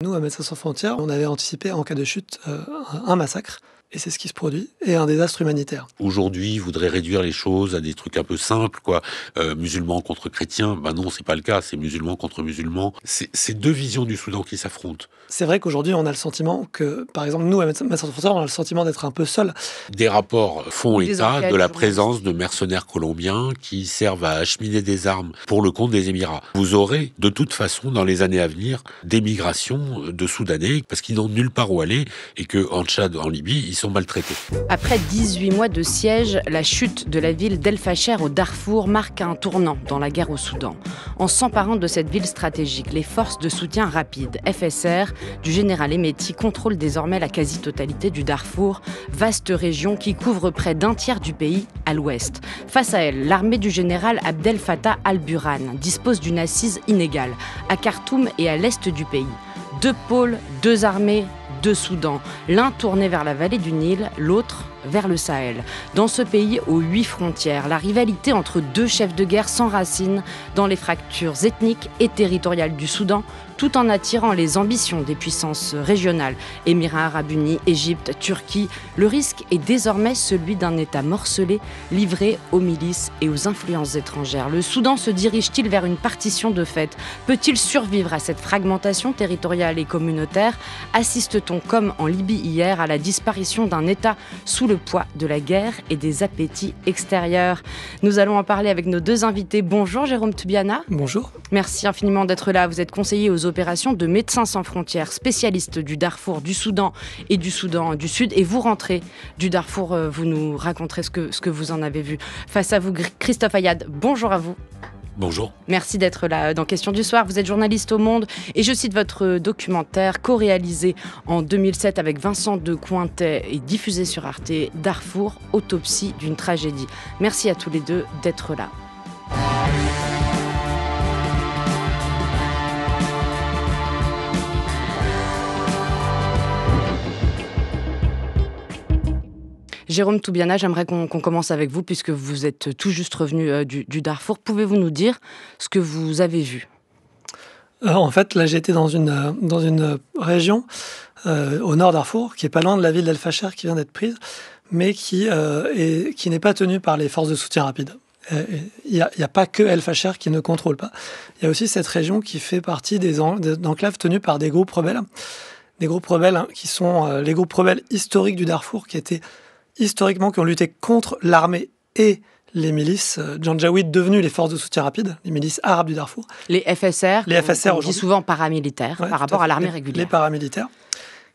Nous, à Médecins sans frontières, on avait anticipé en cas de chute un massacre, et c'est ce qui se produit, et un désastre humanitaire. Aujourd'hui, ils voudraient réduire les choses à des trucs un peu simples, quoi. Musulmans contre chrétiens, non, c'est pas le cas, c'est musulmans contre musulmans. C'est deux visions du Soudan qui s'affrontent. C'est vrai qu'aujourd'hui, on a le sentiment que, par exemple, nous, à Médecins sans frontières, on a le sentiment d'être un peu seuls. Des rapports font Des état enquêtes, de la journalistes. présence de mercenaires colombiens qui servent à acheminer des armes pour le compte des Émirats. Vous aurez, de toute façon, dans les années à venir, des migrations de Soudanais, parce qu'ils n'ont nulle part où aller, et qu'en Tchad, en Libye, ils sont maltraités. Après 18 mois de siège, la chute de la ville d'El Fasher au Darfour marque un tournant dans la guerre au Soudan. En s'emparant de cette ville stratégique, les forces de soutien rapide, FSR, du général Hemeti contrôlent désormais la quasi-totalité du Darfour, vaste région qui couvre près d'un tiers du pays à l'ouest. Face à elle, l'armée du général Abdel Fattah al-Burhan dispose d'une assise inégale, à Khartoum et à l'est du pays. Deux pôles, deux armées, deux Soudans, l'un tourné vers la vallée du Nil, l'autre vers le Sahel. Dans ce pays aux 8 frontières, la rivalité entre deux chefs de guerre s'enracine dans les fractures ethniques et territoriales du Soudan, tout en attirant les ambitions des puissances régionales, Émirats arabes unis, Égypte, Turquie. Le risque est désormais celui d'un État morcelé, livré aux milices et aux influences étrangères. Le Soudan se dirige-t-il vers une partition de fait? Peut-il survivre à cette fragmentation territoriale et communautaire? Assiste-t-on, comme en Libye hier, à la disparition d'un État sous le poids de la guerre et des appétits extérieurs? Nous allons en parler avec nos deux invités. Bonjour Jérôme Toubiana. Bonjour. Merci infiniment d'être là. Vous êtes conseiller aux opérations de Médecins sans frontières, spécialiste du Darfour, du Soudan et du Soudan du Sud. Et vous rentrez du Darfour, vous nous raconterez ce que vous en avez vu. Face à vous, Christophe Ayad, bonjour à vous. Bonjour. Merci d'être là dans Question du Soir. Vous êtes journaliste au Monde et je cite votre documentaire co-réalisé en 2007 avec Vincent de Cointet et diffusé sur Arte, Darfour, autopsie d'une tragédie. Merci à tous les deux d'être là. Jérôme Toubiana, j'aimerais qu'on commence avec vous puisque vous êtes tout juste revenu du Darfour. Pouvez-vous nous dire ce que vous avez vu? En fait, là, j'étais dans une région au nord Darfour, qui est pas loin de la ville d'El Fasher qui vient d'être prise, mais qui n'est pas tenue par les forces de soutien rapide. Il n'y a pas que El Fasher qui ne contrôle pas. Il y a aussi cette région qui fait partie d'enclaves tenues par des groupes rebelles. Des groupes rebelles qui sont les groupes rebelles historiques du Darfour, qui ont lutté contre l'armée et les milices janjaouides devenues les forces de soutien rapide, les milices arabes du Darfour. Les FSR, on dit souvent paramilitaires, ouais, par rapport à l'armée les régulière. Paramilitaires,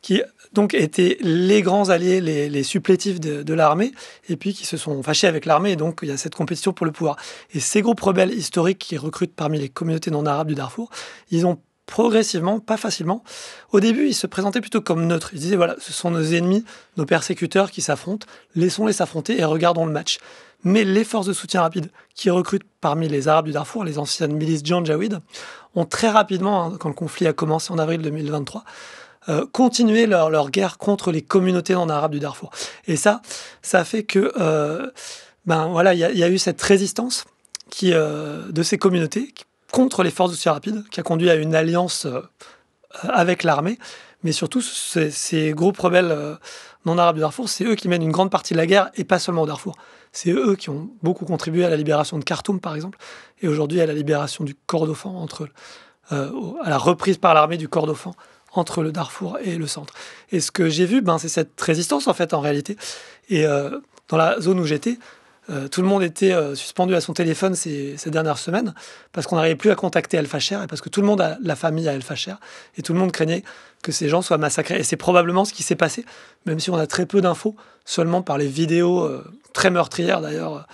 qui donc étaient les grands alliés, les supplétifs de l'armée, et puis qui se sont fâchés avec l'armée, et donc il y a cette compétition pour le pouvoir. Et ces groupes rebelles historiques qui recrutent parmi les communautés non arabes du Darfour, ils ont progressivement, pas facilement. Au début, ils se présentaient plutôt comme neutres. Ils disaient, voilà, ce sont nos ennemis, nos persécuteurs qui s'affrontent, laissons-les s'affronter et regardons le match. Mais les forces de soutien rapide qui recrutent parmi les Arabes du Darfour, les anciennes milices janjaouides, ont très rapidement, quand le conflit a commencé en avril 2023, continué leur guerre contre les communautés non arabes du Darfour. Et ça a fait que, il y a eu cette résistance de ces communautés contre les forces de soutien rapide, qui a conduit à une alliance avec l'armée. Mais surtout, ces groupes rebelles non arabes du Darfour, c'est eux qui mènent une grande partie de la guerre, et pas seulement au Darfour. C'est eux qui ont beaucoup contribué à la libération de Khartoum, par exemple, et aujourd'hui à la libération du Kordofan, à la reprise par l'armée du Kordofan entre le Darfour et le centre. Et ce que j'ai vu, c'est cette résistance, en fait, en réalité. Et dans la zone où j'étais, tout le monde était suspendu à son téléphone ces dernières semaines parce qu'on n'arrivait plus à contacter El Fasher et parce que tout le monde a la famille à El Fasher et tout le monde craignait que ces gens soient massacrés. Et c'est probablement ce qui s'est passé, même si on a très peu d'infos, seulement par les vidéos très meurtrières d'ailleurs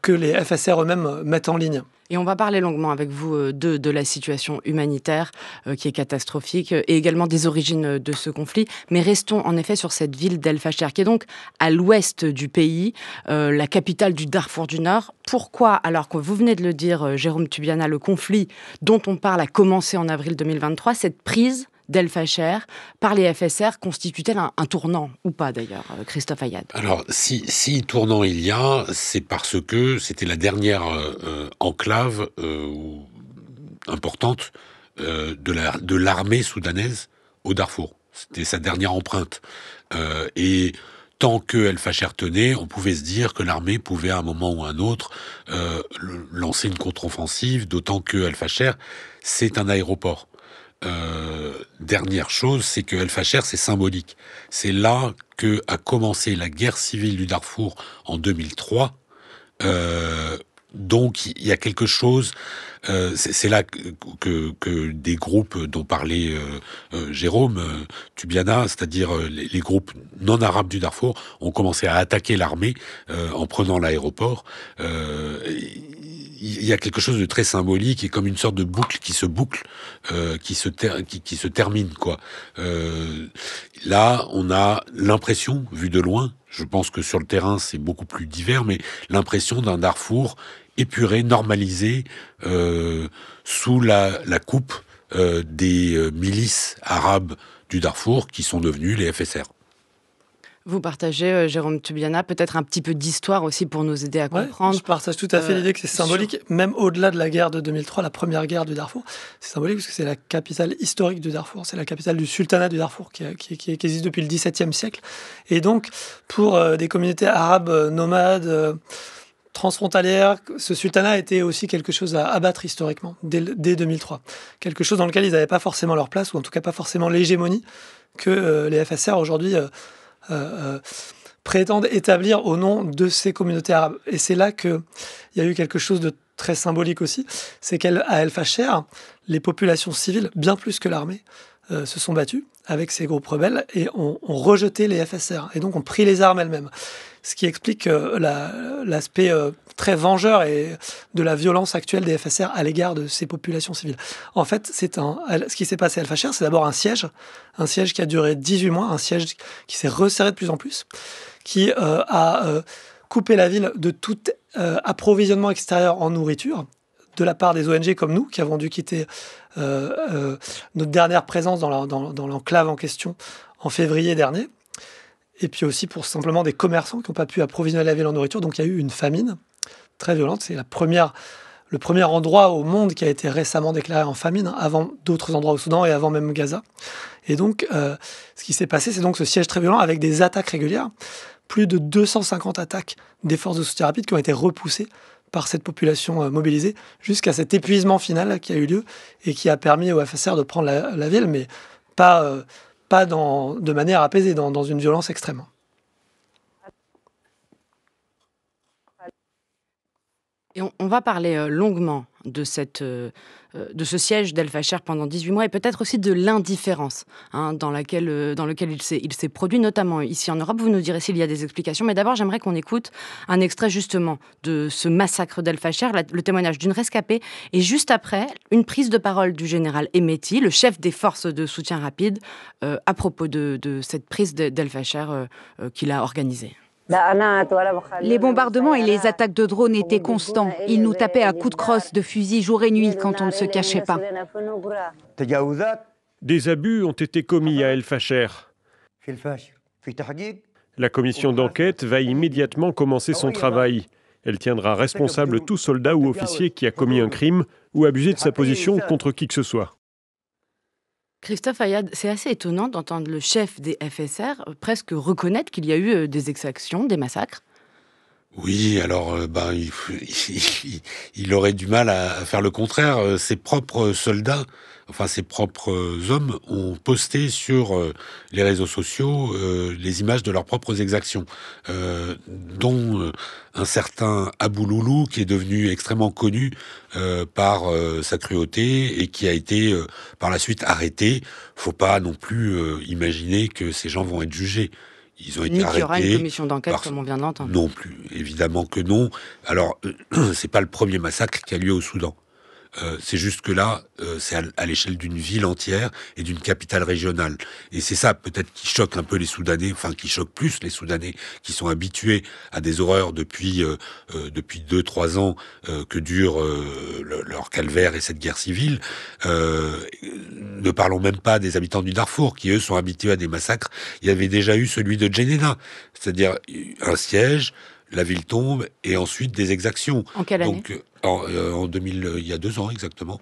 que les FSR eux-mêmes mettent en ligne. Et on va parler longuement avec vous de la situation humanitaire qui est catastrophique et également des origines de ce conflit. Mais restons en effet sur cette ville d'El Fasher qui est donc à l'ouest du pays, la capitale du Darfour du Nord. Pourquoi, alors que vous venez de le dire, Jérôme Toubiana, le conflit dont on parle a commencé en avril 2023, cette prise d'El Fasher par les FSR constitue-t-elle un tournant ou pas d'ailleurs, Christophe Ayad? Alors, si tournant il y a, c'est parce que c'était la dernière enclave importante de l'armée soudanaise au Darfour. C'était sa dernière empreinte. Et tant que El-Fasher tenait, on pouvait se dire que l'armée pouvait à un moment ou à un autre lancer une contre-offensive, d'autant que El-Fasher, c'est un aéroport. Dernière chose, c'est que El-Fasher, c'est symbolique. C'est là que a commencé la guerre civile du Darfour en 2003. Donc il y a quelque chose, c'est là que des groupes dont parlait Jérôme, Tubiana, c'est-à-dire les groupes non arabes du Darfour, ont commencé à attaquer l'armée en prenant l'aéroport. Il y a quelque chose de très symbolique et comme une sorte de boucle, qui se termine, quoi. Là, on a l'impression, vu de loin, je pense que sur le terrain c'est beaucoup plus divers, mais l'impression d'un Darfour épuré, normalisé, sous la coupe des milices arabes du Darfour qui sont devenues les FSR. Vous partagez, Jérôme Tubiana, peut-être un petit peu d'histoire aussi pour nous aider à comprendre. Je partage tout à fait l'idée que c'est symbolique, même au-delà de la guerre de 2003, la première guerre du Darfour. C'est symbolique parce que c'est la capitale historique du Darfour, c'est la capitale du sultanat du Darfour qui existe depuis le XVIIe siècle. Et donc, pour des communautés arabes nomades, transfrontalières, ce sultanat était aussi quelque chose à abattre historiquement, dès 2003. Quelque chose dans lequel ils n'avaient pas forcément leur place, ou en tout cas pas forcément l'hégémonie que les FSR aujourd'hui prétendent établir au nom de ces communautés arabes. Et c'est là qu'il y a eu quelque chose de très symbolique aussi, c'est qu'à El-Fasher, les populations civiles, bien plus que l'armée, se sont battues avec ces groupes rebelles et ont rejeté les FSR, et donc ont pris les armes elles-mêmes. Ce qui explique l'aspect très vengeur et de la violence actuelle des FSR à l'égard de ces populations civiles. En fait, ce qui s'est passé à El-Fasher, c'est d'abord un siège qui a duré 18 mois, un siège qui s'est resserré de plus en plus, qui a coupé la ville de tout approvisionnement extérieur en nourriture, de la part des ONG comme nous, qui avons dû quitter notre dernière présence dans l'enclave en question en février dernier. Et puis aussi pour simplement des commerçants qui n'ont pas pu approvisionner la ville en nourriture. Donc il y a eu une famine très violente. C'est le premier endroit au monde qui a été récemment déclaré en famine, avant d'autres endroits au Soudan et avant même Gaza. Et donc ce qui s'est passé, c'est donc ce siège très violent avec des attaques régulières. Plus de 250 attaques des forces de soutien rapide qui ont été repoussées par cette population mobilisée jusqu'à cet épuisement final qui a eu lieu et qui a permis au FSR de prendre la ville, mais pas de manière apaisée, dans une violence extrême. Et on va parler longuement de ce siège d'El-Fasher pendant 18 mois et peut-être aussi de l'indifférence dans lequel il s'est produit, notamment ici en Europe. Vous nous direz s'il y a des explications, mais d'abord j'aimerais qu'on écoute un extrait justement de ce massacre d'El-Fasher, le témoignage d'une rescapée, et juste après, une prise de parole du général Hemeti, le chef des forces de soutien rapide, à propos de cette prise d'El-Fasher qu'il a organisée. Les bombardements et les attaques de drones étaient constants. Ils nous tapaient à coups de crosse, de fusil jour et nuit quand on ne se cachait pas. Des abus ont été commis à El-Fasher. La commission d'enquête va immédiatement commencer son travail. Elle tiendra responsable tout soldat ou officier qui a commis un crime ou abusé de sa position contre qui que ce soit. Christophe Ayad, c'est assez étonnant d'entendre le chef des FSR presque reconnaître qu'il y a eu des exactions, des massacres. Oui, alors il aurait du mal à faire le contraire. Ses propres soldats, enfin ses propres hommes, ont posté sur les réseaux sociaux les images de leurs propres exactions, dont un certain Abou Loulou, qui est devenu extrêmement connu par sa cruauté et qui a été par la suite arrêté. Faut pas non plus imaginer que ces gens vont être jugés. Ils ont été arrêtés. Qu'il y aura une commission d'enquête comme on vient d'entendre. Non plus, évidemment que non. Alors, c'est pas le premier massacre qui a lieu au Soudan. C'est juste que là, c'est à l'échelle d'une ville entière et d'une capitale régionale. Et c'est ça peut-être qui choque un peu les Soudanais, enfin qui choque plus les Soudanais qui sont habitués à des horreurs depuis 2-3 ans que dure leur calvaire et cette guerre civile. Ne parlons même pas des habitants du Darfour qui eux sont habitués à des massacres. Il y avait déjà eu celui de Djenena, c'est-à-dire un siège, la ville tombe et ensuite des exactions. En quelle année ? Donc, en 2000, il y a 2 ans exactement,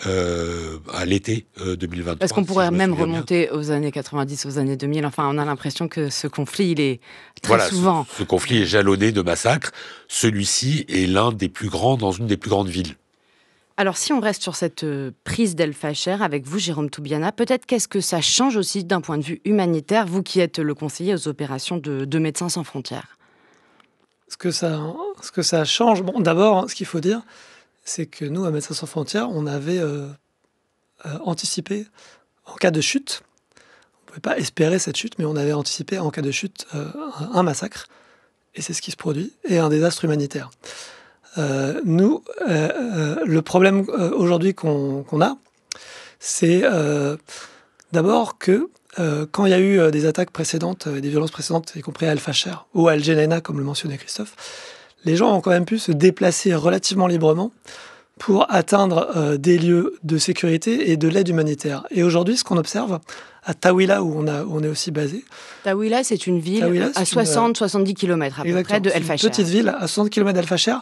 à l'été 2023. Parce qu'on pourrait même remonter aux années 90, aux années 2000. Enfin, on a l'impression que ce conflit, il est très souvent... Ce conflit est jalonné de massacres. Celui-ci est l'un des plus grands dans une des plus grandes villes. Alors, si on reste sur cette prise d'El Fasher avec vous, Jérôme Toubiana, peut-être qu'est-ce que ça change aussi d'un point de vue humanitaire, vous qui êtes le conseiller aux opérations de Médecins sans frontières ? Ce que ça change, bon, d'abord, ce qu'il faut dire, c'est que nous, à Médecins sans frontières, on avait anticipé en cas de chute. On ne pouvait pas espérer cette chute, mais on avait anticipé en cas de chute un massacre. Et c'est ce qui se produit, et un désastre humanitaire. Le problème aujourd'hui qu'on a, c'est d'abord que quand il y a eu des attaques précédentes, des violences précédentes, y compris à El Fasher ou à El Geneina, comme le mentionnait Christophe, les gens ont quand même pu se déplacer relativement librement pour atteindre des lieux de sécurité et de l'aide humanitaire. Et aujourd'hui, ce qu'on observe à Taouila, où on est aussi basé... Taouila, c'est une ville à 60-70 km à peu près de El Fasher. Une petite ville à 60 km d'El Fasher.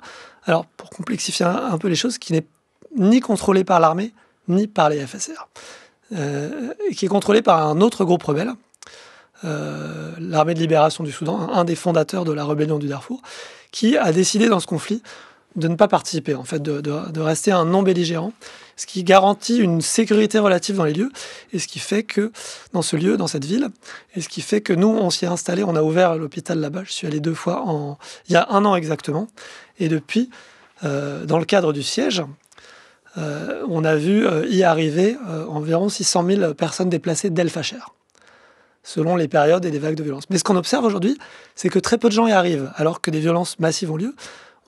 Alors, pour complexifier un peu les choses, qui n'est ni contrôlée par l'armée, ni par les FSR. Qui est contrôlée par un autre groupe rebelle, l'armée de libération du Soudan, un des fondateurs de la rébellion du Darfour, qui a décidé dans ce conflit de ne pas participer, en fait, de rester un non-belligérant, ce qui garantit une sécurité relative dans les lieux, et ce qui fait que, dans ce lieu, dans cette ville, et ce qui fait que nous, on s'y est installés, on a ouvert l'hôpital là-bas, je suis allé 2 fois il y a 1 an exactement, et depuis, dans le cadre du siège, on a vu y arriver environ 600 000 personnes déplacées d'El Fasher, selon les périodes et les vagues de violence. Mais ce qu'on observe aujourd'hui, c'est que très peu de gens y arrivent, alors que des violences massives ont lieu.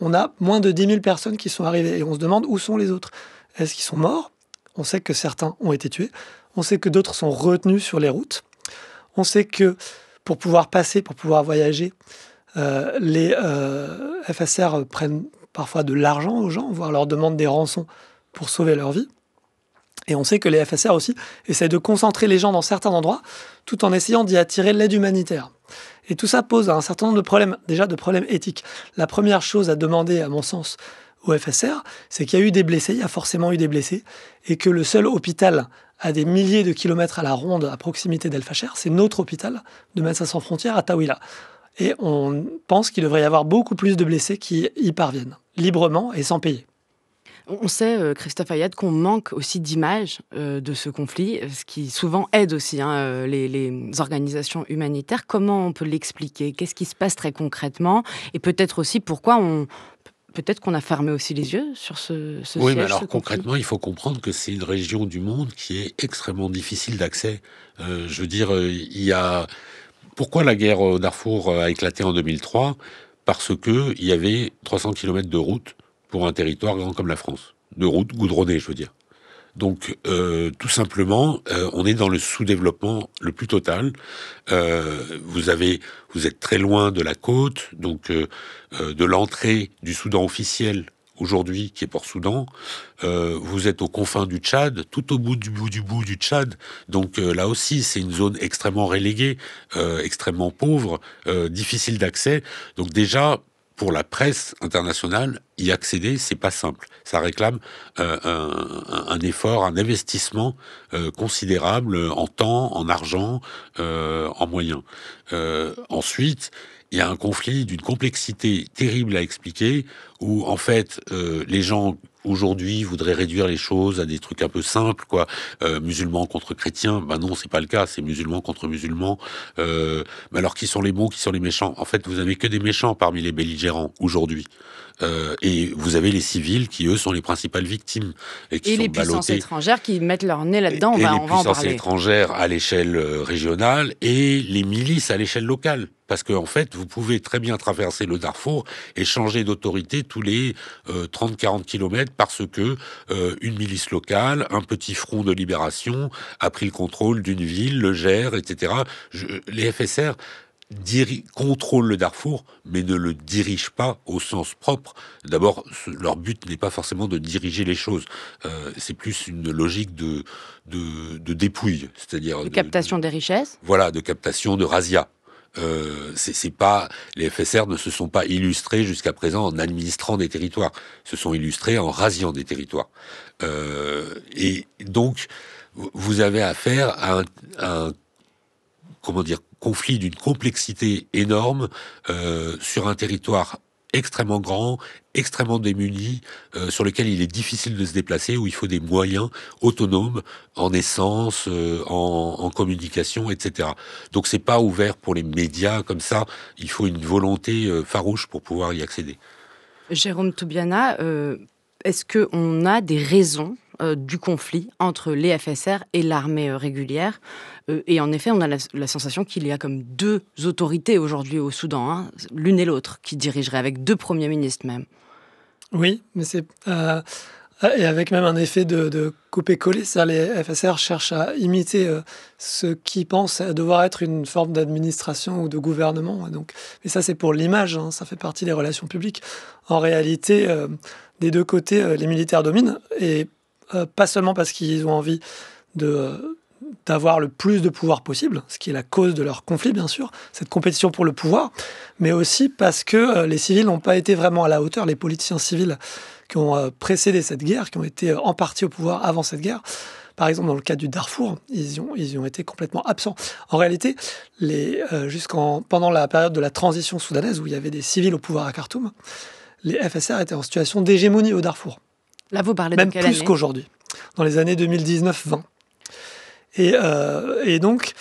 On a moins de 10 000 personnes qui sont arrivées, et on se demande où sont les autres. Est-ce qu'ils sont morts ? On sait que certains ont été tués. On sait que d'autres sont retenus sur les routes. On sait que pour pouvoir passer, pour pouvoir voyager, les FSR prennent parfois de l'argent aux gens, voire leur demandent des rançons pour sauver leur vie. Et on sait que les FSR aussi essaient de concentrer les gens dans certains endroits, tout en essayant d'y attirer l'aide humanitaire. Et tout ça pose un certain nombre de problèmes, déjà de problèmes éthiques. La première chose à demander, à mon sens, au FSR, c'est qu'il y a eu des blessés, il y a forcément eu des blessés, et que le seul hôpital à des milliers de kilomètres à la ronde, à proximité d'El Fasher, c'est notre hôpital de Médecins sans frontières à Taouila. Et on pense qu'il devrait y avoir beaucoup plus de blessés qui y parviennent, librement et sans payer. On sait, Christophe Ayad, qu'on manque aussi d'images de ce conflit, ce qui souvent aide aussi les organisations humanitaires. Comment on peut l'expliquer ? Qu'est-ce qui se passe très concrètement ? Et peut-être aussi pourquoi peut-être qu'on a fermé aussi les yeux sur ce siège. Oui, mais alors concrètement, il faut comprendre que c'est une région du monde qui est extrêmement difficile d'accès. Je veux dire, il y a... Pourquoi la guerre au Darfour a éclaté en 2003 ? Parce qu'il y avait 300 km de route pour un territoire grand comme la France. De route goudronnée, je veux dire. Donc, tout simplement, on est dans le sous-développement le plus total. Vous êtes très loin de la côte, donc de l'entrée du Soudan officiel aujourd'hui, qui est Port-Soudan. Vous êtes aux confins du Tchad, tout au bout du Tchad. Donc là aussi, c'est une zone extrêmement reléguée, extrêmement pauvre, difficile d'accès. Donc déjà, pour la presse internationale, y accéder, c'est pas simple. Ça réclame un effort, un investissement considérable en temps, en argent, en moyens. Ensuite, il y a un conflit d'une complexité terrible à expliquer, où en fait, les gens aujourd'hui voudraient réduire les choses à des trucs un peu simples, quoi. Musulmans contre chrétiens, ben non, c'est pas le cas, c'est musulmans contre musulmans. Mais alors, qui sont les bons, qui sont les méchants ? En fait, vous avez que des méchants parmi les belligérants aujourd'hui. Et vous avez les civils qui, eux, sont les principales victimes. Et les puissances étrangères qui mettent leur nez là-dedans, et les on va en puissances parler. étrangères à l'échelle régionale et les milices à l'échelle locale. Parce qu'en fait, vous pouvez très bien traverser le Darfour et changer d'autorité tous les 30-40 kilomètres parce que une milice locale, un petit front de libération a pris le contrôle d'une ville, le gère, etc. Les FSR contrôlent le Darfour, mais ne le dirigent pas au sens propre. D'abord, leur but n'est pas forcément de diriger les choses. C'est plus une logique de dépouille, c'est-à-dire... De captation des richesses ? Voilà, de captation, de razzia. C'est pas, les FSR ne se sont pas illustrés jusqu'à présent en administrant des territoires, se sont illustrés en rasiant des territoires. Et donc, vous avez affaire à un comment dire, conflit d'une complexité énorme sur un territoire extrêmement grand, extrêmement démuni, sur lequel il est difficile de se déplacer, où il faut des moyens autonomes en essence, en communication, etc. Donc c'est pas ouvert pour les médias comme ça. Il faut une volonté farouche pour pouvoir y accéder. Jérôme Toubiana, est-ce qu'on a des raisons du conflit entre les FSR et l'armée régulière? Et en effet, on a la sensation qu'il y a comme deux autorités aujourd'hui au Soudan, hein, l'une et l'autre, qui dirigeraient, avec deux premiers ministres même. Oui, mais c'est... et avec même un effet de copier-coller, c'est-à-dire les FSR cherchent à imiter ce qu'ils pensent devoir être une forme d'administration ou de gouvernement. Donc, mais ça, c'est pour l'image, hein, ça fait partie des relations publiques. En réalité, des deux côtés, les militaires dominent, et pas seulement parce qu'ils ont envie d'avoir le plus de pouvoir possible, ce qui est la cause de leur conflit, bien sûr, cette compétition pour le pouvoir, mais aussi parce que les civils n'ont pas été vraiment à la hauteur, les politiciens civils qui ont précédé cette guerre, qui ont été en partie au pouvoir avant cette guerre. Par exemple, dans le cas du Darfour, ils y ont été complètement absents. En réalité, pendant la période de la transition soudanaise, où il y avait des civils au pouvoir à Khartoum, les FSR étaient en situation d'hégémonie au Darfour. Là, vous parlez même de quelle plus année qu'aujourd'hui, dans les années 2019-20. Et donc...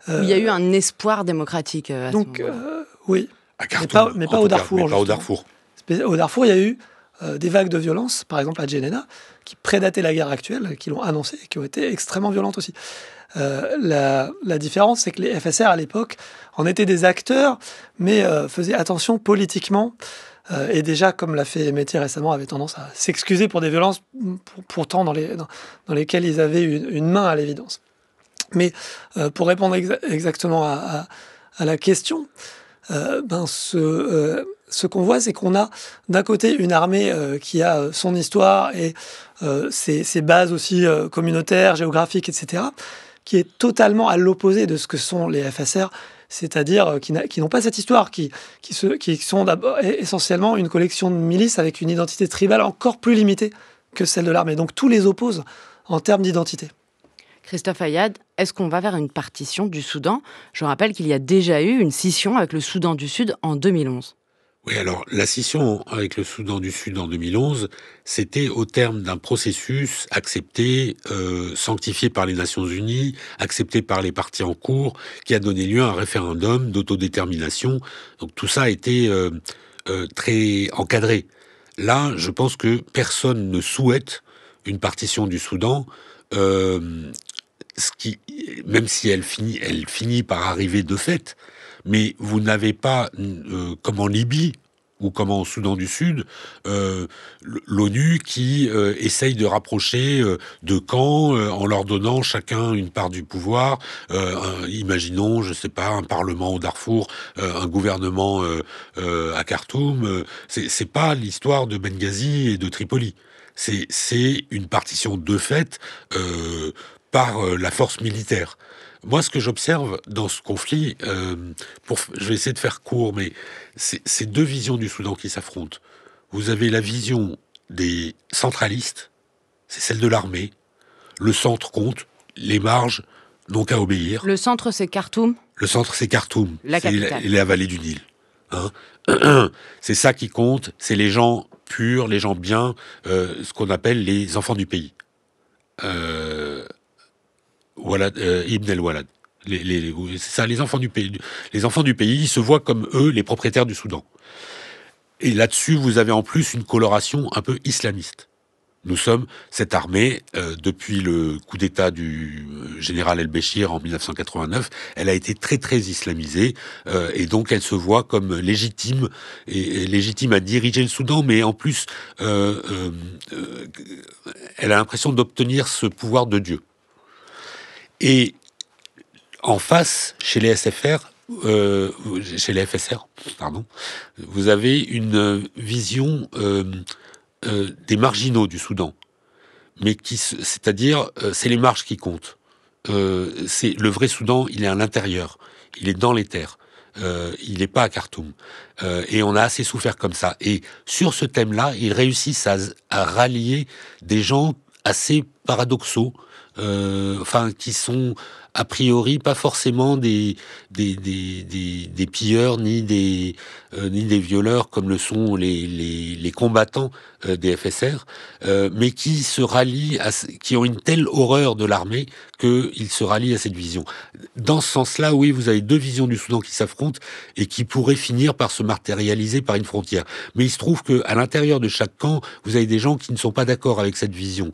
il y a eu un espoir démocratique à ce moment-là. Oui, à Khartoum, mais pas au Darfour. Mais pas au Darfour. Au Darfour, il y a eu des vagues de violence, par exemple à Djenena, qui prédataient la guerre actuelle, qui l'ont annoncée, et qui ont été extrêmement violentes aussi. La différence, c'est que les FSR, à l'époque, en étaient des acteurs, mais faisaient attention politiquement. Et déjà, comme l'a fait Métis récemment, avait tendance à s'excuser pour des violences pourtant dans lesquelles ils avaient une main à l'évidence. Mais pour répondre exactement à la question, ce qu'on voit, c'est qu'on a d'un côté une armée qui a son histoire et ses bases aussi communautaires, géographiques, etc., qui est totalement à l'opposé de ce que sont les FSR, c'est-à-dire qui n'ont pas cette histoire, qui sont d'abord essentiellement une collection de milices avec une identité tribale encore plus limitée que celle de l'armée. Donc tout les oppose en termes d'identité. Christophe Ayad, est-ce qu'on va vers une partition du Soudan? Je rappelle qu'il y a déjà eu une scission avec le Soudan du Sud en 2011. Oui, alors la scission avec le Soudan du Sud en 2011, c'était au terme d'un processus accepté, sanctifié par les Nations Unies, accepté par les partis en cours, qui a donné lieu à un référendum d'autodétermination. Donc tout ça a été très encadré. Là, je pense que personne ne souhaite une partition du Soudan, même si elle finit par arriver de fait. Mais vous n'avez pas, comme en Libye ou comme au Soudan du Sud, l'ONU qui essaye de rapprocher deux camps en leur donnant chacun une part du pouvoir. Imaginons, je sais pas, un parlement au Darfour, un gouvernement à Khartoum. C'est pas l'histoire de Benghazi et de Tripoli. C'est une partition de fait par la force militaire. Moi, ce que j'observe dans ce conflit, je vais essayer de faire court, mais c'est deux visions du Soudan qui s'affrontent. Vous avez la vision des centralistes, c'est celle de l'armée. Le centre compte, les marges n'ont qu'à obéir. Le centre, c'est Khartoum? Le centre, c'est Khartoum. La capitale. C'est la vallée du Nil. Hein. C'est ça qui compte, c'est les gens purs, les gens bien, ce qu'on appelle les enfants du pays. Ibn el-Walad. C'est ça, les enfants du pays. Les enfants du pays, ils se voient comme eux, les propriétaires du Soudan. Et là-dessus, vous avez en plus une coloration un peu islamiste. Nous sommes cette armée, depuis le coup d'État du général El-Béchir en 1989, elle a été très très islamisée, et donc elle se voit comme légitime à diriger le Soudan, mais en plus, elle a l'impression d'obtenir ce pouvoir de Dieu. Et en face, chez les FSR, vous avez une vision des marginaux du Soudan, mais c'est-à-dire, c'est les marges qui comptent. C'est le vrai Soudan, il est à l'intérieur, il est dans les terres. il n'est pas à Khartoum. Et on a assez souffert comme ça. Et sur ce thème-là, ils réussissent à rallier des gens assez paradoxaux, qui sont a priori pas forcément des pilleurs ni des violeurs comme le sont les combattants des FSR, mais qui se rallient, qui ont une telle horreur de l'armée qu'ils se rallient à cette vision. Dans ce sens-là, oui, vous avez deux visions du Soudan qui s'affrontent et qui pourraient finir par se matérialiser par une frontière. Mais il se trouve qu'à l'intérieur de chaque camp, vous avez des gens qui ne sont pas d'accord avec cette vision.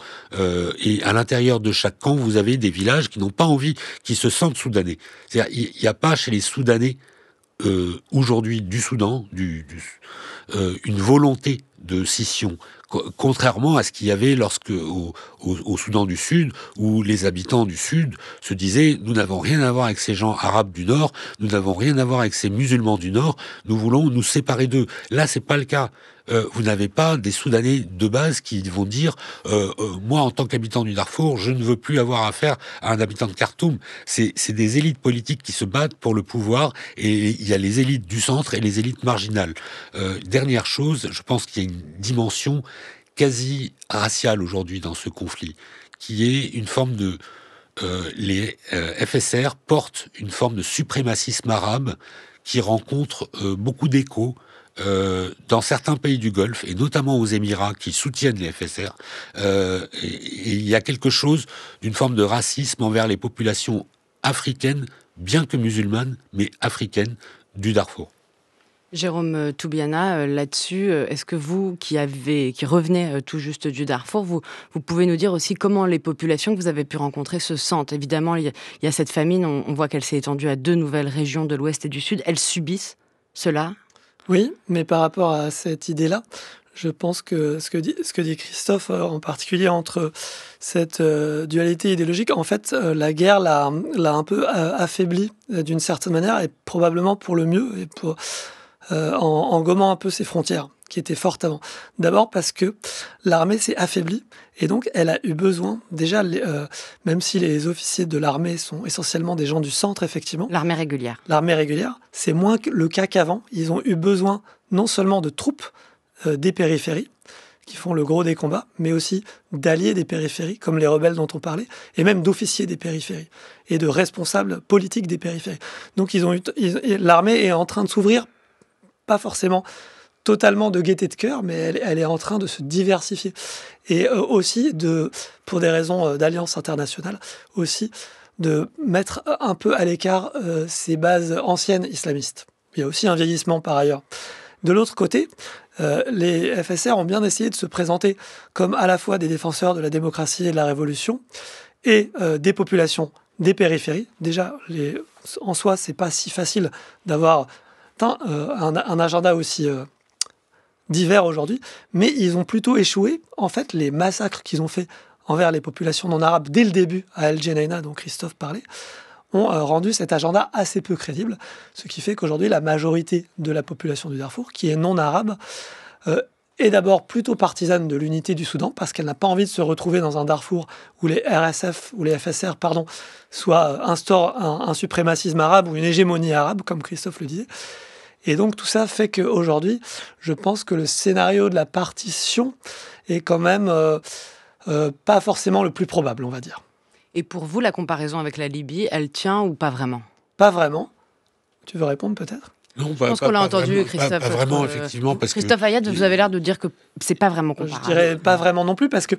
Et à l'intérieur de chaque camp, vous avez des villages qui n'ont pas envie, qui se sentent soudanais. C'est-à-dire, il n'y a pas chez les Soudanais aujourd'hui du Soudan une volonté de scission, contrairement à ce qu'il y avait au Soudan du Sud, où les habitants du Sud se disaient « nous n'avons rien à voir avec ces gens arabes du Nord, nous n'avons rien à voir avec ces musulmans du Nord, nous voulons nous séparer d'eux ». Là, c'est pas le cas. Vous n'avez pas des Soudanais de base qui vont dire moi, en tant qu'habitant du Darfour, je ne veux plus avoir affaire à un habitant de Khartoum. C'est des élites politiques qui se battent pour le pouvoir, et il y a les élites du centre et les élites marginales. Dernière chose, je pense qu'il y a une dimension quasi raciale aujourd'hui dans ce conflit, qui est une forme de... les FSR portent une forme de suprémacisme arabe qui rencontre beaucoup d'échos dans certains pays du Golfe, et notamment aux Émirats, qui soutiennent les FSR. Et il y a quelque chose d'une forme de racisme envers les populations africaines, bien que musulmanes, mais africaines, du Darfour. Jérôme Toubiana, là-dessus, est-ce que vous, qui revenez tout juste du Darfour, vous pouvez nous dire aussi comment les populations que vous avez pu rencontrer se sentent? Évidemment, il y a cette famine, on voit qu'elle s'est étendue à 2 nouvelles régions de l'Ouest et du Sud. Elles subissent cela? Oui, mais par rapport à cette idée-là, je pense que ce que dit Christophe, en particulier entre cette dualité idéologique, en fait, la guerre l'a un peu affaibli d'une certaine manière, et probablement pour le mieux, et en gommant un peu ses frontières, qui étaient fortes avant. D'abord parce que l'armée s'est affaiblie, et donc elle a eu besoin, déjà, même si les officiers de l'armée sont essentiellement des gens du centre, effectivement. L'armée régulière. L'armée régulière, c'est moins le cas qu'avant. Ils ont eu besoin non seulement de troupes des périphéries, qui font le gros des combats, mais aussi d'alliés des périphéries, comme les rebelles dont on parlait, et même d'officiers des périphéries, et de responsables politiques des périphéries. Donc l'armée est en train de s'ouvrir, pas forcément totalement de gaieté de cœur, mais elle est en train de se diversifier. Et aussi, pour des raisons d'alliance internationale, aussi de mettre un peu à l'écart ces bases anciennes islamistes. Il y a aussi un vieillissement par ailleurs. De l'autre côté, les FSR ont bien essayé de se présenter comme à la fois des défenseurs de la démocratie et de la révolution, et des populations des périphéries. Déjà, en soi, c'est pas si facile d'avoir un agenda aussi divers aujourd'hui, mais ils ont plutôt échoué. En fait, les massacres qu'ils ont faits envers les populations non arabes dès le début à El Geneina, dont Christophe parlait, ont rendu cet agenda assez peu crédible, ce qui fait qu'aujourd'hui, la majorité de la population du Darfour, qui est non arabe, est d'abord plutôt partisane de l'unité du Soudan, parce qu'elle n'a pas envie de se retrouver dans un Darfour où les RSF ou les FSR, instaurent un suprémacisme arabe ou une hégémonie arabe, comme Christophe le disait. Et donc tout ça fait qu'aujourd'hui, je pense que le scénario de la partition est quand même pas forcément le plus probable, on va dire. Et pour vous, la comparaison avec la Libye, elle tient ou pas vraiment? Pas vraiment. Tu veux répondre peut-être? Non, je pense qu'on l'a entendu, vraiment, Christophe. Pas vraiment, effectivement. Parce Christophe Ayad, vous avez l'air de dire que c'est pas vraiment comparable. Je dirais pas vraiment non plus, parce que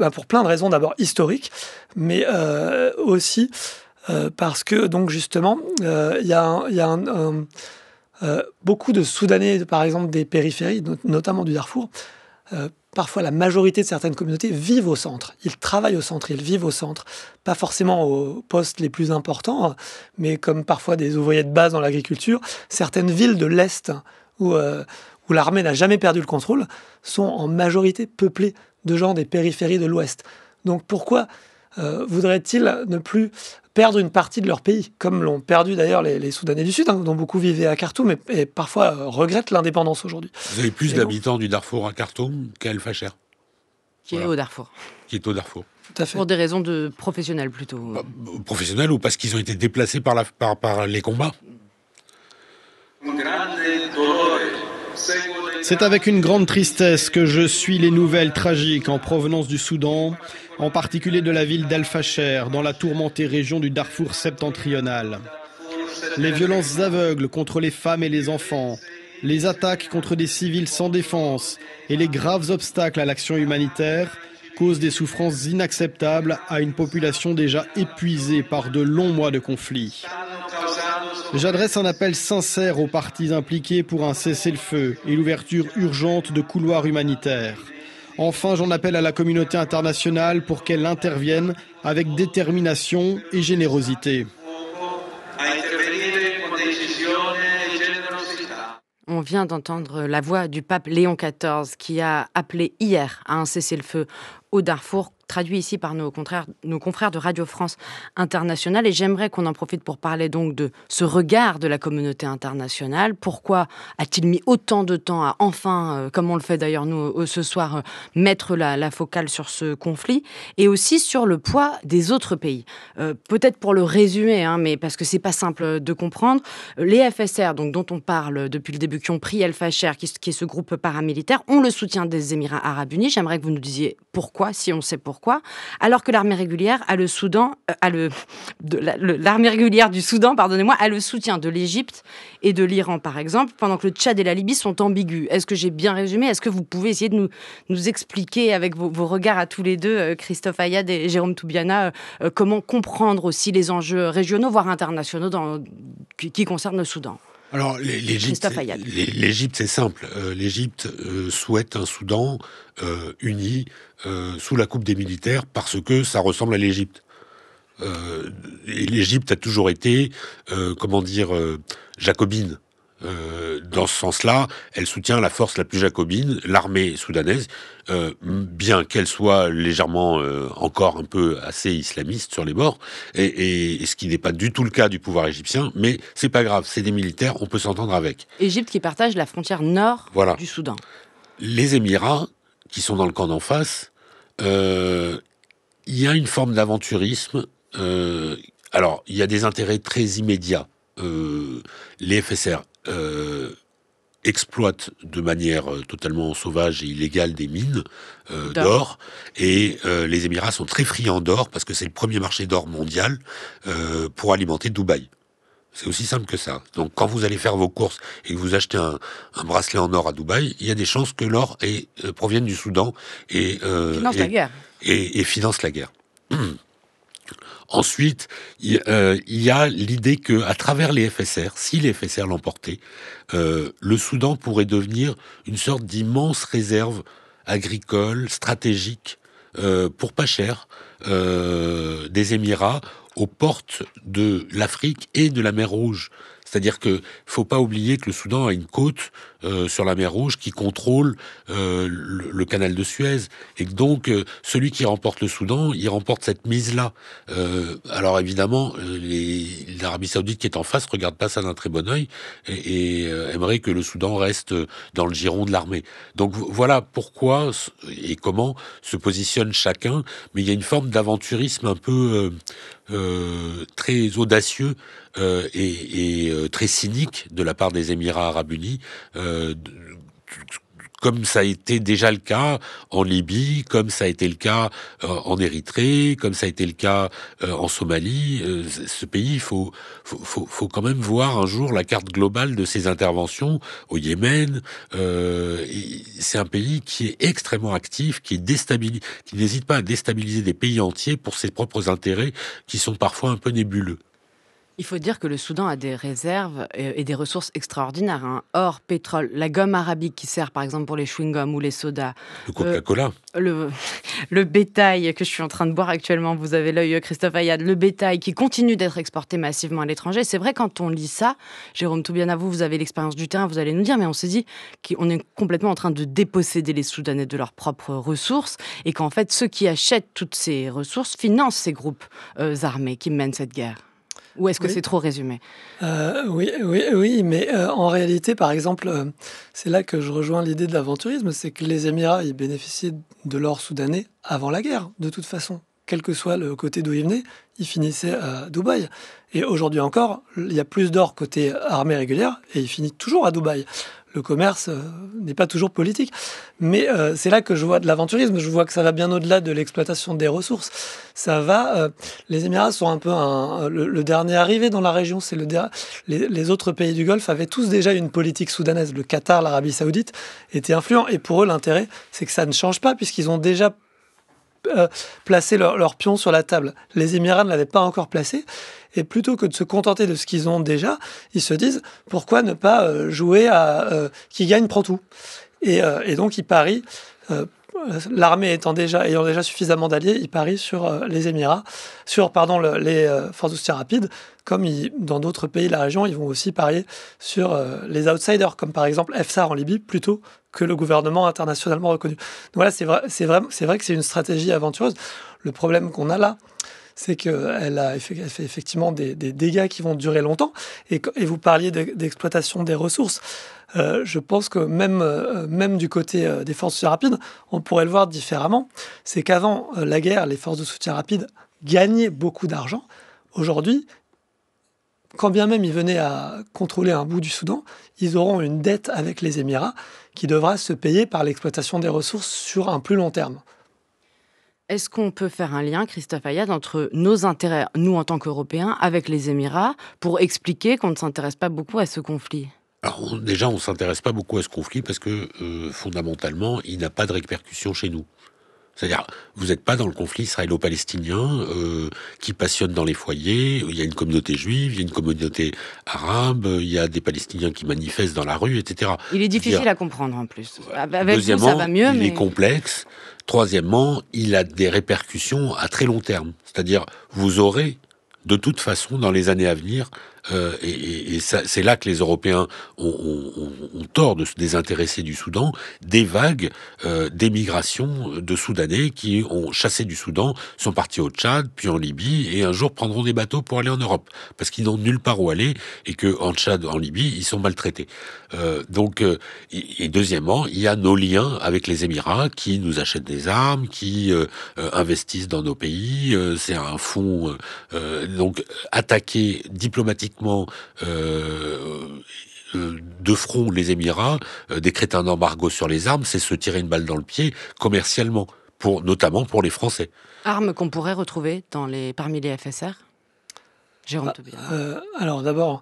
pour plein de raisons, d'abord historiques, mais aussi parce que, donc justement, il y a beaucoup de Soudanais, par exemple des périphéries, notamment du Darfour, parfois la majorité de certaines communautés vivent au centre. Ils travaillent au centre, ils vivent au centre. Pas forcément aux postes les plus importants, mais comme parfois des ouvriers de base dans l'agriculture. Certaines villes de l'Est où l'armée n'a jamais perdu le contrôle sont en majorité peuplées de gens des périphéries de l'Ouest. Donc pourquoi voudraient-ils ne plus perdre une partie de leur pays, comme l'ont perdu d'ailleurs les Soudanais du Sud, dont beaucoup vivaient à Khartoum et parfois regrettent l'indépendance aujourd'hui. Vous avez plus d'habitants du Darfour à Khartoum qu'à El Fasher. Qui est au Darfour. Qui est au Darfour. Tout à fait. Pour des raisons professionnelles plutôt. Professionnels, ou parce qu'ils ont été déplacés par les combats. C'est avec une grande tristesse que je suis les nouvelles tragiques en provenance du Soudan, en particulier de la ville d'Al-Fasher, dans la tourmentée région du Darfour septentrional. Les violences aveugles contre les femmes et les enfants, les attaques contre des civils sans défense et les graves obstacles à l'action humanitaire causent des souffrances inacceptables à une population déjà épuisée par de longs mois de conflit. J'adresse un appel sincère aux parties impliquées pour un cessez-le-feu et l'ouverture urgente de couloirs humanitaires. Enfin, j'en appelle à la communauté internationale pour qu'elle intervienne avec détermination et générosité. On vient d'entendre la voix du pape Léon XIV qui a appelé hier à un cessez-le-feu au Darfour, traduit ici par nos confrères de Radio France Internationale. Et j'aimerais qu'on en profite pour parler donc de ce regard de la communauté internationale. Pourquoi a-t-il mis autant de temps à enfin, comme on le fait d'ailleurs nous ce soir, mettre la focale sur ce conflit et aussi sur le poids des autres pays. Peut-être pour le résumer, mais parce que c'est pas simple de comprendre, les FSR, donc dont on parle depuis le début, qui ont pris El-Fasher, qui est ce groupe paramilitaire, ont le soutien des Émirats Arabes Unis. J'aimerais que vous nous disiez pourquoi, si on sait pourquoi, alors que l'armée régulière l'armée régulière du Soudan, a le soutien de l'Égypte et de l'Iran, par exemple, pendant que le Tchad et la Libye sont ambigus. Est-ce que j'ai bien résumé ? Est-ce que vous pouvez essayer de nous expliquer avec vos regards à tous les deux, Christophe Ayad et Jérôme Toubiana, comment comprendre aussi les enjeux régionaux, voire internationaux qui concernent le Soudan ? Alors, l'Égypte, c'est simple. L'Égypte souhaite un Soudan uni sous la coupe des militaires parce que ça ressemble à l'Égypte. Et l'Égypte a toujours été, jacobine. Dans ce sens-là, elle soutient la force la plus jacobine, l'armée soudanaise, bien qu'elle soit légèrement encore un peu assez islamiste sur les bords, et ce qui n'est pas du tout le cas du pouvoir égyptien, mais c'est pas grave, c'est des militaires, on peut s'entendre avec. Égypte qui partage la frontière nord du Soudan. Les Émirats, qui sont dans le camp d'en face, il y a une forme d'aventurisme. Alors, il y a des intérêts très immédiats. Les FSR exploitent de manière totalement sauvage et illégale des mines d'or, et les Émirats sont très friands d'or parce que c'est le premier marché d'or mondial pour alimenter Dubaï. C'est aussi simple que ça. Donc quand vous allez faire vos courses et que vous achetez un bracelet en or à Dubaï, il y a des chances que l'or provienne du Soudan et finance la guerre. Et finance la guerre. Ensuite, il y a l'idée que, à travers les FSR, si les FSR l'emportaient, le Soudan pourrait devenir une sorte d'immense réserve agricole, stratégique, pour pas cher, des Émirats, aux portes de l'Afrique et de la mer Rouge. C'est-à-dire que faut pas oublier que le Soudan a une côte sur la mer Rouge qui contrôle le canal de Suez, et que donc celui qui remporte le Soudan, il remporte cette mise-là. Alors évidemment, l'Arabie Saoudite qui est en face regarde pas ça d'un très bon œil et aimerait que le Soudan reste dans le giron de l'armée. Donc voilà pourquoi et comment se positionne chacun, mais il y a une forme d'aventurisme un peu très audacieux et très cynique de la part des Émirats Arabes Unis, comme ça a été déjà le cas en Libye, comme ça a été le cas en Érythrée, comme ça a été le cas en Somalie. Ce pays, il faut quand même voir un jour la carte globale de ses interventions au Yémen. C'est un pays qui est extrêmement actif, qui n'hésite pas à déstabiliser des pays entiers pour ses propres intérêts, qui sont parfois un peu nébuleux. Il faut dire que le Soudan a des réserves et des ressources extraordinaires. Or, pétrole, la gomme arabique qui sert par exemple pour les chewing-gums ou les sodas. Le Coca-Cola. Le bétail que je suis en train de boire actuellement, vous avez l'œil Christophe Ayad, le bétail qui continue d'être exporté massivement à l'étranger. C'est vrai, quand on lit ça, Jérôme Toubiana, vous avez l'expérience du terrain, vous allez nous dire, mais on se dit qu'on est complètement en train de déposséder les Soudanais de leurs propres ressources et qu'en fait, ceux qui achètent toutes ces ressources financent ces groupes armés qui mènent cette guerre. Ou est-ce que c'est trop résumé ? Oui, mais en réalité, par exemple, c'est là que je rejoins l'idée de l'aventurisme, c'est que les Émirats, ils bénéficiaient de l'or soudanais avant la guerre, de toute façon. quel que soit le côté d'où il venait, il finissait à Dubaï. Et aujourd'hui encore, il y a plus d'or côté armée régulière et il finit toujours à Dubaï. Le commerce n'est pas toujours politique. Mais c'est là que je vois de l'aventurisme. Je vois que ça va bien au-delà de l'exploitation des ressources. Ça va... les Émirats sont un peu le dernier arrivé dans la région. C'est les autres pays du Golfe avaient tous déjà une politique soudanaise. Le Qatar, l'Arabie Saoudite étaient influents. Et pour eux, l'intérêt, c'est que ça ne change pas puisqu'ils ont déjà placé leur pion sur la table. Les Émirats ne l'avaient pas encore placé. Et plutôt que de se contenter de ce qu'ils ont déjà, ils se disent pourquoi ne pas jouer à qui gagne prend tout. Et donc ils parient, l'armée ayant déjà suffisamment d'alliés, ils parient sur les Émirats, sur les forces de soutien rapide, comme dans d'autres pays de la région, ils vont aussi parier sur les outsiders, comme par exemple Haftar en Libye, plutôt que le gouvernement internationalement reconnu. Donc voilà, c'est vrai que c'est une stratégie aventureuse. Le problème qu'on a là, c'est qu'elle fait effectivement des dégâts qui vont durer longtemps. Et vous parliez d'exploitation des ressources. Je pense que même du côté des forces de soutien rapide, on pourrait le voir différemment. C'est qu'avant la guerre, les forces de soutien rapide gagnaient beaucoup d'argent. Aujourd'hui, quand bien même ils venaient à contrôler un bout du Soudan, ils auront une dette avec les Émirats qui devra se payer par l'exploitation des ressources sur un plus long terme. Est-ce qu'on peut faire un lien, Christophe Ayad, entre nos intérêts, nous en tant qu'Européens, avec les Émirats, pour expliquer qu'on ne s'intéresse pas beaucoup à ce conflit ? Alors déjà, on ne s'intéresse pas beaucoup à ce conflit parce que fondamentalement, il n'a pas de répercussions chez nous. C'est-à-dire, vous n'êtes pas dans le conflit israélo-palestinien qui passionne dans les foyers. Il y a une communauté juive, il y a une communauté arabe, il y a des Palestiniens qui manifestent dans la rue, etc. Il est difficile à comprendre en plus. Avec Deuxièmement, vous, ça va mieux, il mais... est complexe. Troisièmement, il a des répercussions à très long terme. C'est-à-dire, vous aurez de toute façon, dans les années à venir, et c'est là que les Européens ont tort de se désintéresser du Soudan, des vagues d'émigration de Soudanais qui ont chassé du Soudan, sont partis au Tchad, puis en Libye, et un jour prendront des bateaux pour aller en Europe, parce qu'ils n'ont nulle part où aller, et que en Tchad, en Libye, ils sont maltraités. Et deuxièmement, il y a nos liens avec les Émirats qui nous achètent des armes, qui investissent dans nos pays. C'est un fonds. Donc, attaquer diplomatiquement de front les Émirats, décréter un embargo sur les armes, c'est se tirer une balle dans le pied commercialement, notamment pour les Français. Armes qu'on pourrait retrouver parmi les FSR ? Jérôme Tobias. Alors d'abord,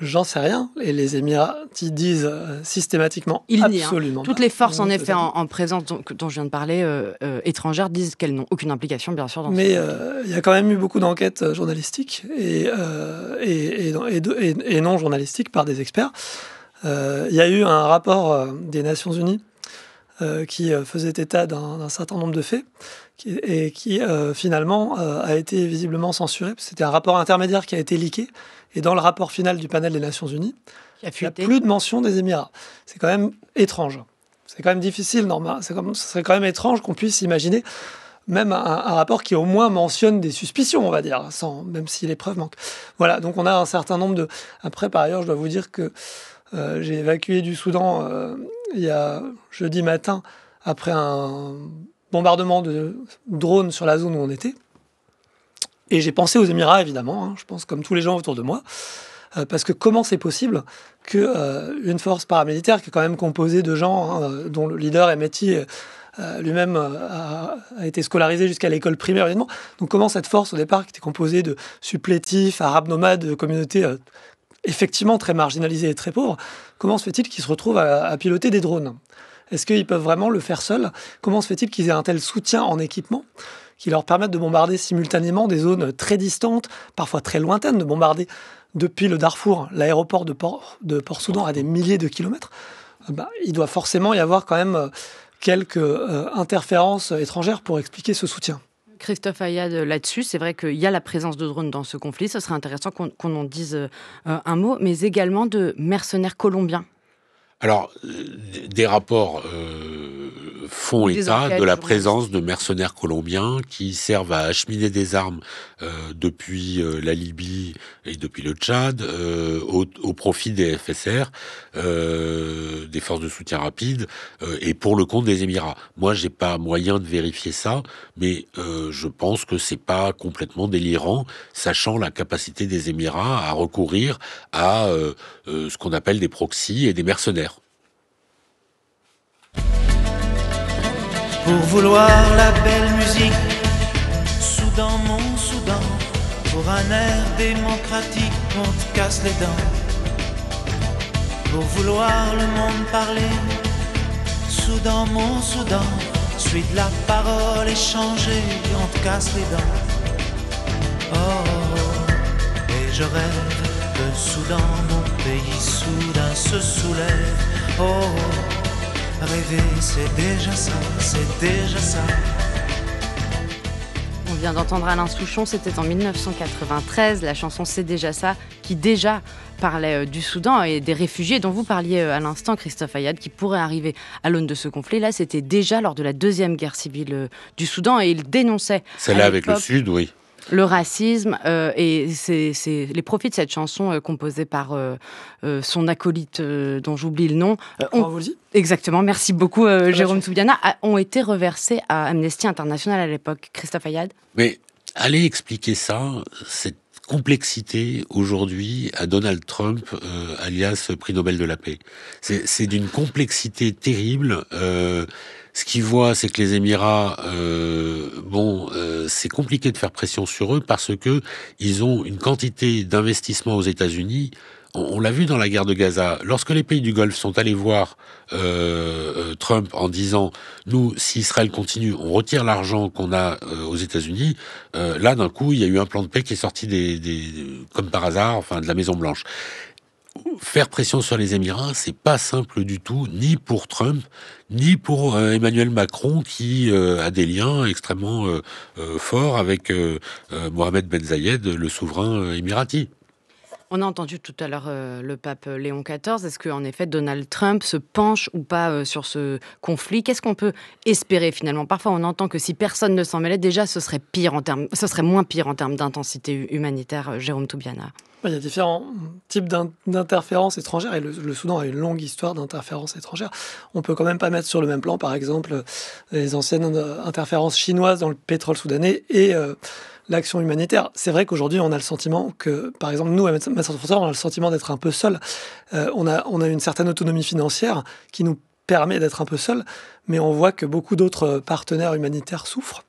j'en sais rien. Et les Émirats disent systématiquement absolument Toutes les forces, en effet, en présence dont je viens de parler, étrangères, disent qu'elles n'ont aucune implication, bien sûr. Mais il y a quand même eu beaucoup d'enquêtes journalistiques et non journalistiques par des experts. Il y a eu un rapport des Nations Unies qui faisait état d'un certain nombre de faits et qui finalement a été visiblement censuré. C'était un rapport intermédiaire qui a été leaké. Et dans le rapport final du panel des Nations Unies, il n'y a plus de mention des Émirats. C'est quand même étrange. C'est quand même difficile, normal. Ce serait quand même étrange qu'on puisse imaginer même un rapport qui au moins mentionne des suspicions, on va dire, même si les preuves manquent. Voilà, donc on a un certain nombre de... Après, par ailleurs, je dois vous dire que j'ai évacué du Soudan il y a jeudi matin après un bombardement de drones sur la zone où on était. Et j'ai pensé aux Émirats, évidemment, je pense comme tous les gens autour de moi, parce que comment c'est possible qu'une force paramilitaire qui est quand même composée de gens dont le leader Hemeti lui-même a été scolarisé jusqu'à l'école primaire, évidemment. Donc comment cette force, au départ, qui était composée de supplétifs, arabes nomades, de communautés effectivement très marginalisées et très pauvres, comment se fait-il qu'ils se retrouvent à piloter des drones ? Est-ce qu'ils peuvent vraiment le faire seuls ? Comment se fait-il qu'ils aient un tel soutien en équipement qui leur permettent de bombarder simultanément des zones très distantes, parfois très lointaines, de bombarder depuis le Darfour, l'aéroport de Port-Soudan à des milliers de kilomètres. Il doit forcément y avoir quand même quelques interférences étrangères pour expliquer ce soutien. Christophe Ayad, là-dessus, c'est vrai qu'il y a la présence de drones dans ce conflit. Ce serait intéressant qu'on en dise un mot, mais également de mercenaires colombiens. Alors, des rapports font état de la présence de mercenaires colombiens qui servent à acheminer des armes depuis la Libye et depuis le Tchad au profit des FSR, des forces de soutien rapide, et pour le compte des Émirats. Moi, j'ai pas moyen de vérifier ça, mais je pense que c'est pas complètement délirant, sachant la capacité des Émirats à recourir à ce qu'on appelle des proxys et des mercenaires. Pour vouloir la belle musique, Soudan, mon Soudan, pour un air démocratique, on te casse les dents. Pour vouloir le monde parler, Soudan, mon Soudan, suite la parole échangée, on te casse les dents. Oh, et je rêve que Soudan, mon pays soudain se soulève. Oh, rêver, c'est déjà ça, c'est déjà ça. On vient d'entendre Alain Souchon, c'était en 1993, la chanson C'est déjà ça, qui déjà parlait du Soudan et des réfugiés dont vous parliez à l'instant, Christophe Ayad, qui pourraient arriver à l'aune de ce conflit. Là, c'était déjà lors de la deuxième guerre civile du Soudan et il dénonçait... Celle-là avec le Sud, oui. Le racisme, et c'est les profits de cette chanson composée par son acolyte dont j'oublie le nom. Exactement, merci beaucoup Jérôme Toubiana, ont été reversés à Amnesty International à l'époque. Christophe Ayad. Mais allez expliquer ça, cette complexité aujourd'hui à Donald Trump, alias prix Nobel de la paix. C'est d'une complexité terrible. Ce qu'ils voient, c'est que les Émirats, c'est compliqué de faire pression sur eux parce que ils ont une quantité d'investissement aux États-Unis. On l'a vu dans la guerre de Gaza. Lorsque les pays du Golfe sont allés voir Trump en disant « Nous, si Israël continue, on retire l'argent qu'on a aux États-Unis », là, d'un coup, il y a eu un plan de paix qui est sorti comme par hasard, de la Maison-Blanche. Faire pression sur les Émirats, c'est pas simple du tout, ni pour Trump, ni pour Emmanuel Macron, qui a des liens extrêmement forts avec Mohamed Ben Zayed, le souverain émirati. On a entendu tout à l'heure le pape Léon XIV. Est-ce qu'en effet Donald Trump se penche ou pas sur ce conflit ? Qu'est-ce qu'on peut espérer finalement ? Parfois on entend que si personne ne s'en mêlait, déjà ce serait moins pire en termes d'intensité humanitaire. Jérôme Toubiana. Il y a différents types d'interférences étrangères et le Soudan a une longue histoire d'interférences étrangères. On peut quand même pas mettre sur le même plan, par exemple, les anciennes interférences chinoises dans le pétrole soudanais et l'action humanitaire. C'est vrai qu'aujourd'hui, on a le sentiment que, par exemple, nous, à Médecins sans frontières, on a le sentiment d'être un peu seuls. On a une certaine autonomie financière qui nous permet d'être un peu seuls, mais on voit que beaucoup d'autres partenaires humanitaires souffrent.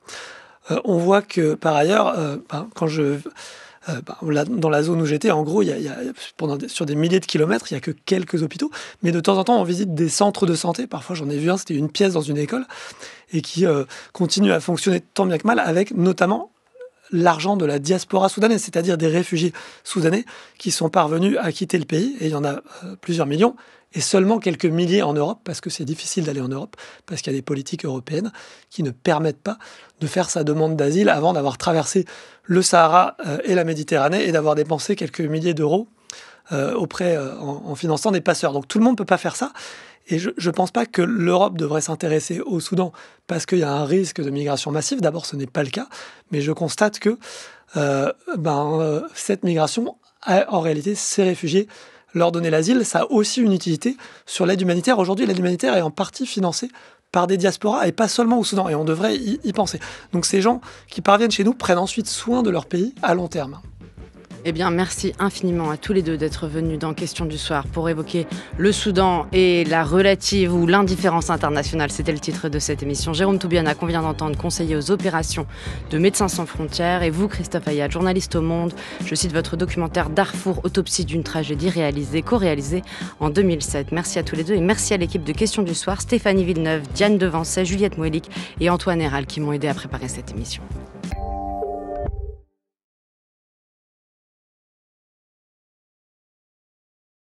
On voit que, par ailleurs, quand dans la zone où j'étais, en gros, sur des milliers de kilomètres, il n'y a que quelques hôpitaux. Mais de temps en temps, on visite des centres de santé. Parfois, j'en ai vu un, c'était une pièce dans une école, et qui continue à fonctionner tant bien que mal, avec notamment l'argent de la diaspora soudanaise, c'est-à-dire des réfugiés soudanais qui sont parvenus à quitter le pays. Et il y en a plusieurs millions, et seulement quelques milliers en Europe, parce que c'est difficile d'aller en Europe, parce qu'il y a des politiques européennes qui ne permettent pas de faire sa demande d'asile avant d'avoir traversé le Sahara et la Méditerranée et d'avoir dépensé quelques milliers d'euros en finançant des passeurs. Donc tout le monde ne peut pas faire ça. Et je ne pense pas que l'Europe devrait s'intéresser au Soudan parce qu'il y a un risque de migration massive. D'abord, ce n'est pas le cas. Mais je constate que cette migration, en réalité, ces réfugiés, leur donner l'asile, ça a aussi une utilité sur l'aide humanitaire. Aujourd'hui, l'aide humanitaire est en partie financée par des diasporas et pas seulement au Soudan. Et on devrait y penser. Donc ces gens qui parviennent chez nous prennent ensuite soin de leur pays à long terme. Eh bien, merci infiniment à tous les deux d'être venus dans Question du Soir pour évoquer le Soudan et la relative ou l'indifférence internationale. C'était le titre de cette émission. Jérôme Toubiana, qu'on vient d'entendre, conseiller aux opérations de Médecins sans frontières. Et vous, Christophe Ayad, journaliste au Monde. Je cite votre documentaire Darfour, autopsie d'une tragédie co-réalisé en 2007. Merci à tous les deux et merci à l'équipe de Question du Soir, Stéphanie Villeneuve, Diane Devancet, Juliette Moëlic et Antoine Héral qui m'ont aidé à préparer cette émission.